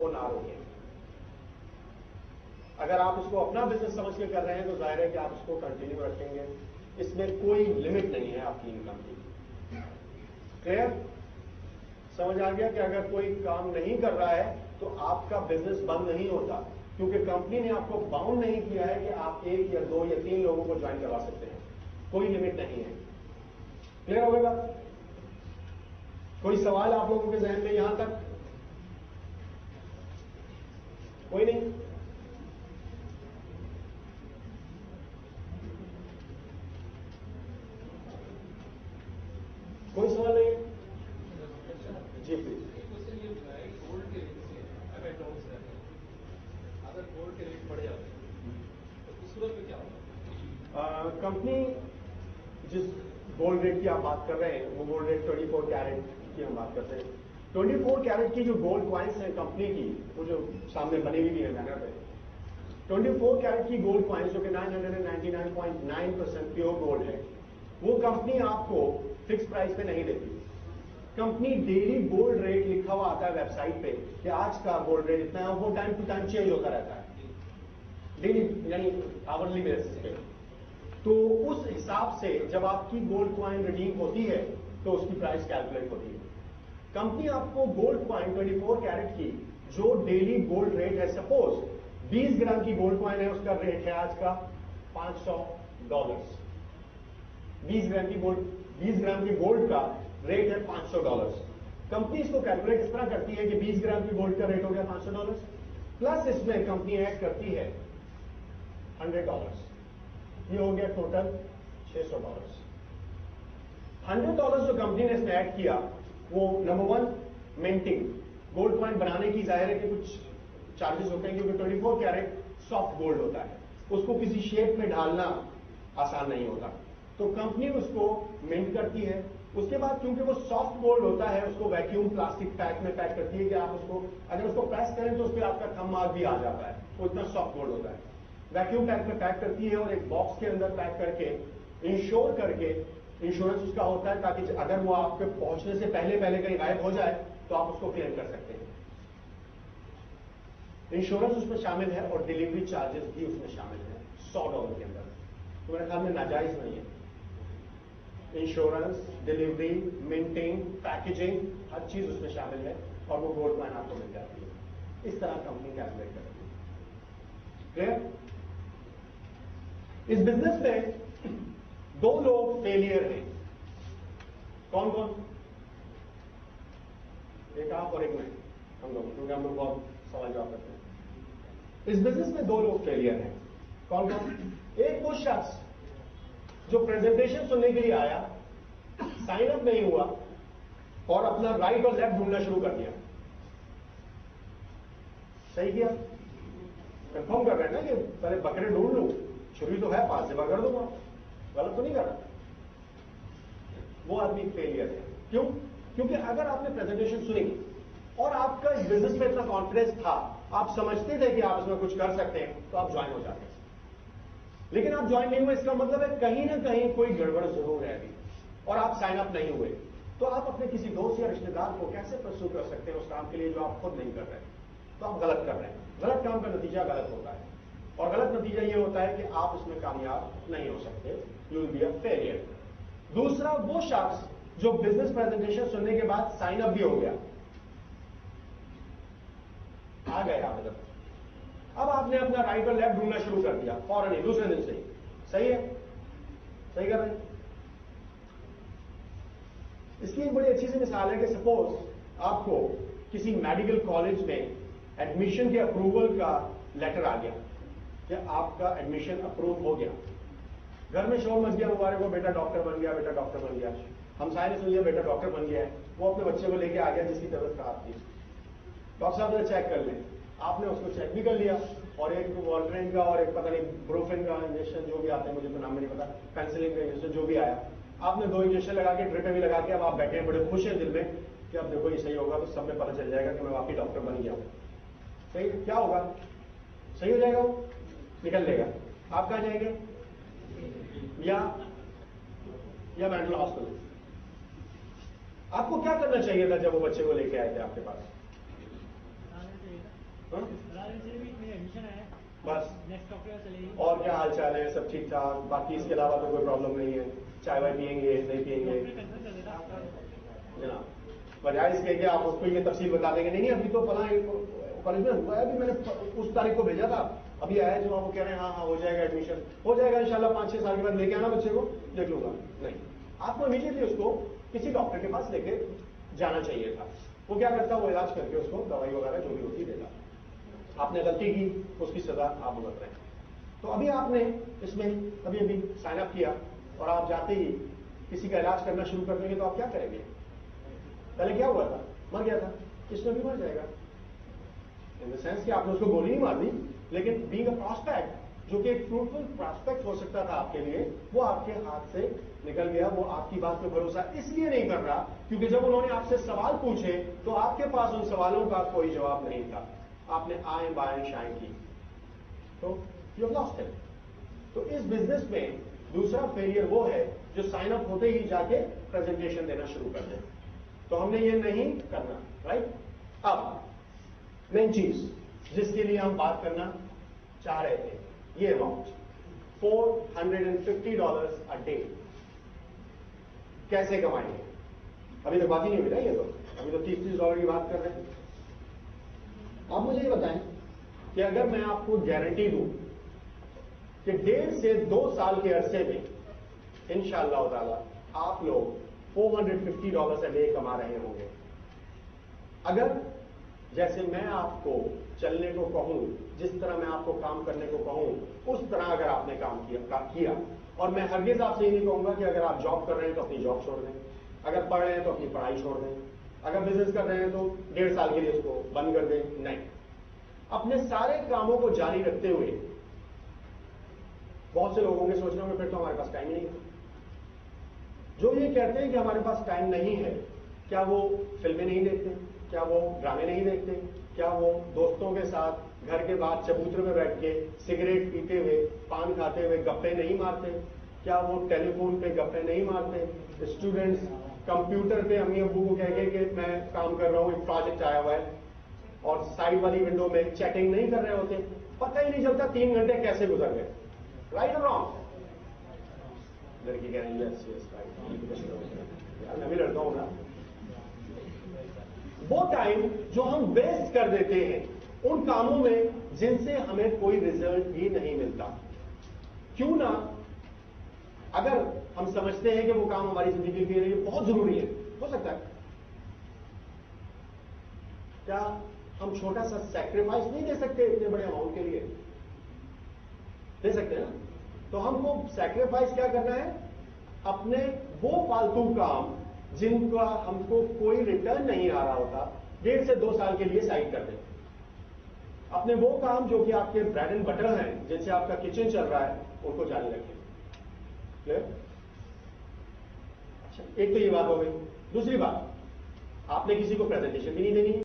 वो ना रोकें। अगर आप इसको अपना बिजनेस समझ के कर रहे हैं तो जाहिर है कि आप इसको कंटिन्यू रखेंगे, इसमें कोई लिमिट नहीं है आपकी इनकम की। क्लियर? समझ आ गया कि अगर कोई काम नहीं कर रहा है तो आपका बिजनेस बंद नहीं होता, क्योंकि कंपनी ने आपको बाउंड नहीं किया है कि आप 1 या 2 या 3 लोगों को ज्वाइन करवा सकते हैं, कोई लिमिट नहीं है। क्लियर हो गया? कोई सवाल आप लोगों के जहन में यहां तक? कोई नहीं? कोई सवाल नहीं है? जी प्लीज। अगर गोल्ड के रेट बढ़ जाते हैं तो उस सूरत में क्या होगा? कंपनी जिस गोल्ड रेट की आप बात कर रहे हैं वो गोल्ड रेट 24 कैरेट की हम बात करते हैं। 24 कैरेट की जो गोल्ड क्वाइंस हैं कंपनी की, वो जो सामने बनी हुई है बैनर पे, 24 कैरेट की गोल्ड क्वाइंस जो कि 999.9% प्योर गोल्ड है, वो कंपनी आपको फिक्स प्राइस पे नहीं देती। कंपनी डेली गोल्ड रेट लिखा हुआ आता है वेबसाइट पे कि आज का गोल्ड रेट इतना है, वो टाइम टू टाइम चेंज होता रहता है डेली, यानी आवरली बेसिस पे। तो उस हिसाब से जब आपकी गोल्ड क्वाइन रिडीम होती है तो उसकी प्राइस कैलकुलेट होती है। कंपनी आपको गोल्ड क्वाइन 24 कैरेट की जो डेली गोल्ड रेट है, सपोज 20 ग्राम की गोल्ड क्वाइन है, उसका रेट है आज का $500। 20 ग्राम की गोल्ड का रेट है $500। कंपनी इसको कैलकुलेट इस तरह करती है कि 20 ग्राम की गोल्ड का रेट हो गया $500, प्लस इसमें कंपनी ऐड करती है $100, ये हो गया टोटल $600। $100 जो कंपनी ने इसमें ऐड किया, वो नंबर 1 मिंटिंग, गोल्ड कॉइन बनाने की जाहिर है कि कुछ चार्जेस होते हैं, क्योंकि 24 कैरेट सॉफ्ट गोल्ड होता है, उसको किसी शेप में ढालना आसान नहीं होता, तो कंपनी उसको मिंट करती है। उसके बाद क्योंकि वो सॉफ्ट गोल्ड होता है, उसको वैक्यूम प्लास्टिक पैक में पैक करती है कि आप उसको अगर उसको प्रेस करें तो उस पर आपका थंब मार्क भी आ जाता है, वो इतना सॉफ्ट गोल्ड होता है। वैक्यूम पैक में पैक करती है और एक बॉक्स के अंदर पैक करके इंश्योर करके, इंश्योरेंस उसका होता है ताकि अगर वो आपके पहुंचने से पहले कहीं गायब हो जाए तो आप उसको क्लेम कर सकते हैं। इंश्योरेंस उसमें शामिल है और डिलीवरी चार्जेस भी उसमें शामिल है $100 के अंदर, तो मेरे ख्याल में नाजायज नहीं है। इंश्योरेंस, डिलीवरी, मिंटिंग, पैकेजिंग, हर चीज उसमें शामिल है और वो गोल्ड कॉइन आपको मिल जाती है। इस तरह कंपनी कैलकुलेट करती है। क्लियर? इस बिजनेस में 2 लोग फेलियर हैं। कौन कौन? एक आप और एक मैं, हम लोग, क्योंकि हम लोग बहुत सवाल जवाब करते हैं। इस बिजनेस में 2 लोग फेलियर हैं। कौन कौन? एक वो शख्स जो प्रेजेंटेशन सुनने के लिए आया, साइन अप नहीं हुआ और अपना राइट और लेफ्ट ढूंढना शुरू कर दिया। सही किया? कंफर्म कर रहे हैं ना कि पहले बकरे ढूंढ लूं, छुरी तो है पास से पकड़ दूंगा, गलत तो नहीं कर रहा। वो आदमी फेलियर है। क्यों? क्योंकि अगर आपने प्रेजेंटेशन सुनी और आपका इस बिजनेस में इतना कॉन्फिडेंस था, आप समझते थे कि आप इसमें कुछ कर सकते हैं, तो आप ज्वाइन हो जाते हैं। लेकिन आप ज्वाइन नहीं हुए, इसका मतलब है कहीं ना कहीं कोई गड़बड़ जरूर है अभी, और आप साइन अप नहीं हुए, तो आप अपने किसी दोस्त या रिश्तेदार को कैसे परस्यू कर सकते हैं उस काम के लिए जो आप खुद नहीं कर रहे हैं? तो आप गलत कर रहे हैं। गलत काम का नतीजा गलत होता है, और गलत नतीजा यह होता है कि आप उसमें कामयाब नहीं हो सकते, you will be a failure. दूसरा वो शख्स जो बिजनेस प्रेजेंटेशन सुनने के बाद साइन अप भी हो गया, आ गए आप इधर, अब आपने अपना राइट और लेफ्ट ढूंढना शुरू कर दिया फौरन ही, दूसरे दिन से ही। सही है? सही कर रहे हैं? इसकी एक बड़ी अच्छी सी मिसाल है कि सपोज आपको किसी मेडिकल कॉलेज में एडमिशन के अप्रूवल का लेटर आ गया कि आपका एडमिशन अप्रूव हो गया। घर में शोर मच गया, मुबारक हो बेटा डॉक्टर बन गया, बेटा डॉक्टर बन गया। हमसाये ने सुन लिया बेटा डॉक्टर बन गया है, वो अपने बच्चे को लेके आ गया जिसकी तबीयत खराब थी। डॉक्टर साहब ने चेक कर ले, आपने उसको चेक भी कर लिया, और एक वॉल्ट्रेन का और एक पता नहीं ब्रोफेन का इंजेक्शन जो भी आते हैं, मुझे तो नाम नहीं पता, पेंसिलिन का इंजेक्शन जो भी आया, आपने 2 इंजेक्शन लगा के ड्रिपें भी लगा के अब आप बैठे हैं बड़े खुश हैं दिल में कि अब देखो ये सही होगा तो सब में पता चल जाएगा कि मैं वाकई डॉक्टर बन गया हूं। सही? क्या होगा? सही हो जाएगा, वो निकल लेगा। आप कहां जाएंगे? या मेंटल हॉस्पिटल। आपको क्या करना चाहिए था जब वो बच्चे को लेके आए थे आपके पास? बस। नेक्स्ट टॉपिक चलेगी। और क्या हाल चाल है, सब ठीक ठाक, बाकी इसके अलावा तो कोई प्रॉब्लम नहीं है, चाय वाय पियेंगे नहीं पियेंगे जनाब। बजाय इसके कि आप उसको ये तफसील बता देंगे, नहीं अभी तो फला कॉलेज में हुआ है, अभी मैंने उस तारीख को भेजा था, अभी आया जो वो कह रहे हैं हाँ हो जाएगा, एडमिशन हो जाएगा इंशाल्लाह 5-6 साल के बाद, लेके आना बच्चे को देख लूंगा। नहीं, आपको इमीडिएटली उसको किसी डॉक्टर के पास लेके जाना चाहिए था। वो क्या करता, वो इलाज करके उसको दवाई वगैरह जो भी होती देता। आपने गलती की, उसकी सजा आप भुगत रहे हैं। तो अभी आपने इसमें अभी अभी साइन अप किया और आप जाते ही किसी का इलाज करना शुरू कर देंगे तो आप क्या करेंगे? पहले क्या हुआ था, मर गया था, इसमें भी मर जाएगा। इन द सेंस कि आपने उसको गोली नहीं मार दी, लेकिन बीइंग अ प्रॉस्पेक्ट, जो कि एक फ्रूटफुल प्रॉस्पेक्ट हो सकता था आपके लिए, वो आपके हाथ से निकल गया। वो आपकी बात पे भरोसा इसलिए नहीं कर रहा क्योंकि जब उन्होंने आपसे सवाल पूछे तो आपके पास उन सवालों का कोई जवाब नहीं था। आपने आए बाएं शाएं की, तो यू हैव लॉस्ट इट। तो इस बिजनेस में दूसरा फेलियर वो है जो साइन अप होते ही जाके प्रेजेंटेशन देना शुरू कर दे। तो हमने ये नहीं करना, राइट? अब मेन चीज जिसके लिए हम बात करना चाह रहे थे, ये अमाउंट $450 अ डे कैसे कमाएंगे। अभी तक बात ही नहीं हुई ना, ये तो अभी तो $30 की बात कर रहे हैं। आप मुझे ये बताएं कि अगर मैं आपको गारंटी दूं कि 1.5 से 2 साल के अरसे में इंशाअल्लाह ताला आप लोग $450 अ डे कमा रहे होंगे, अगर जैसे मैं आपको चलने को कहूं, जिस तरह मैं आपको काम करने को कहूं, उस तरह अगर आपने काम किया, और मैं हरगिज आपसे ये नहीं कहूंगा कि अगर आप जॉब कर रहे हैं तो अपनी जॉब छोड़ दें, अगर पढ़ रहे हैं तो अपनी पढ़ाई छोड़ दें, अगर बिजनेस कर रहे हैं तो 1.5 साल के लिए उसको बंद कर दें, नहीं, अपने सारे कामों को जारी रखते हुए। बहुत से लोगों के सोचने में फिर तो हमारे पास टाइम नहीं है। जो ये कहते हैं कि हमारे पास टाइम नहीं है, क्या वो फिल्में नहीं देखते, क्या वो ड्रामे नहीं देखते, क्या वो दोस्तों के साथ घर के बाहर चबूतरे में बैठ के सिगरेट पीते हुए, पान खाते हुए गप्पे नहीं मारते, क्या वो टेलीफोन पे गप्पे नहीं मारते, स्टूडेंट्स कंप्यूटर पे अम्मी अब्बू को कह के कि मैं काम कर रहा हूं, एक प्रोजेक्ट आया हुआ है, और साइड वाली विंडो में चैटिंग नहीं कर रहे होते, पता ही नहीं चलता 3 घंटे कैसे गुजर गए। राइट और रॉन्ग? लड़की कह रही है यस यस राइट, मैं भी लड़का हूं ना। वो टाइम जो हम वेस्ट कर देते हैं उन कामों में जिनसे हमें कोई रिजल्ट भी नहीं मिलता, क्यों ना, अगर हम समझते हैं कि वो काम हमारी जिंदगी के लिए बहुत जरूरी है, हो सकता है, क्या हम छोटा सा सैक्रिफाइस नहीं दे सकते इतने बड़े अमाउंट के लिए? दे सकते हैं ना? तो हमको सैक्रिफाइस क्या करना है? अपने वो फालतू काम जिनका हमको कोई रिटर्न नहीं आ रहा होता, 1.5 से 2 साल के लिए साइड कर दें। अपने वो काम जो कि आपके ब्रेड एंड बटर हैं, जिनसे आपका किचन चल रहा है, उनको जारी रखें। क्लियर? अच्छा, एक तो ये बात हो गई। दूसरी बात, आपने किसी को प्रेजेंटेशन भी नहीं देनी।